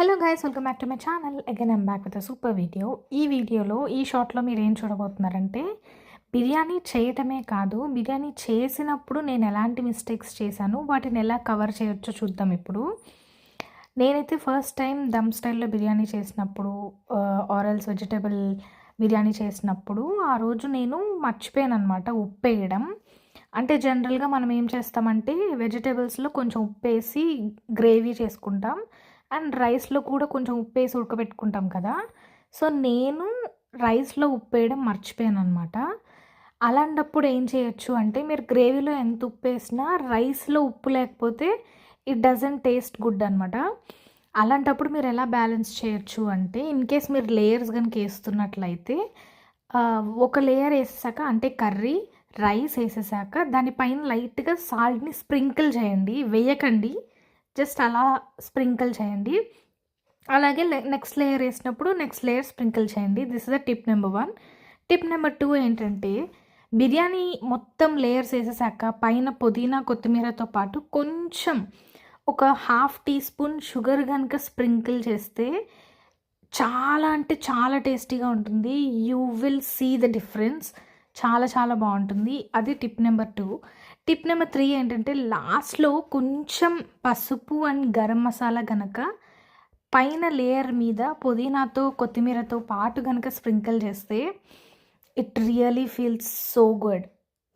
Hello guys, welcome back to my channel. Again I'm back with a super video. ఈ షార్ట్లో మీరు ఏం చూడబోతున్నారంటే, బిర్యానీ చేయటమే కాదు, బిర్యానీ చేసినప్పుడు నేను ఎలాంటి మిస్టేక్స్ చేశాను, వాటిని ఎలా కవర్ చేయొచ్చో చూద్దాం ఇప్పుడు. నేనైతే ఫస్ట్ టైం దమ్ స్టైల్లో బిర్యానీ చేసినప్పుడు, ఆరల్స్ వెజిటేబుల్ బిర్యానీ చేసినప్పుడు, ఆ రోజు నేను మర్చిపోయాను అనమాట ఉప్పు వేయడం. అంటే జనరల్గా మనం ఏం చేస్తామంటే వెజిటేబుల్స్లో కొంచెం ఉప్పు వేసి గ్రేవీ చేసుకుంటాం, అండ్ రైస్లో కూడా కొంచెం ఉప్పు వేసి ఉడకబెట్టుకుంటాం కదా. సో నేను రైస్లో ఉప్పు వేయడం మర్చిపోయాను అనమాట. అలాంటప్పుడు ఏం చేయొచ్చు అంటే, మీరు గ్రేవీలో ఎంత ఉప్పు వేసినా రైస్లో ఉప్పు లేకపోతే ఇట్ డజంట్ టేస్ట్ గుడ్ అనమాట. అలాంటప్పుడు మీరు ఎలా బ్యాలెన్స్ చేయొచ్చు అంటే, ఇన్ కేస్ మీరు లేయర్స్ కనుక వేస్తున్నట్లయితే, ఒక లేయర్ వేసేసాక అంటే కర్రీ రైస్ వేసేసాక దానిపైన లైట్గా సాల్ట్ని స్ప్రింకిల్ చేయండి, వేయకండి, జస్ట్ అలా స్ప్రింకిల్ చేయండి. అలాగే నెక్స్ట్ లేయర్ వేసినప్పుడు నెక్స్ట్ లేయర్ స్ప్రింకిల్ చేయండి. This is the tip number 1. Tip number 2 ఏంటంటే, బిర్యానీ మొత్తం లేయర్స్ వేసేసాక పైన పుదీనా కొత్తిమీరతో పాటు కొంచెం ఒక హాఫ్ టీ స్పూన్ షుగర్ కనుక స్ప్రింకిల్ చేస్తే చాలా అంటే చాలా టేస్టీగా ఉంటుంది. You will see the difference. చాలా చాలా బాగుంటుంది. అది టిప్ నెంబర్ 2. టిప్ నెంబర్ 3 ఏంటంటే, లాస్ట్లో కొంచెం పసుపు అండ్ గరం మసాలా కనుక పైన లేయర్ మీద పుదీనాతో కొత్తిమీరతో పాటు కనుక స్ప్రింకిల్ చేస్తే it really feels so good.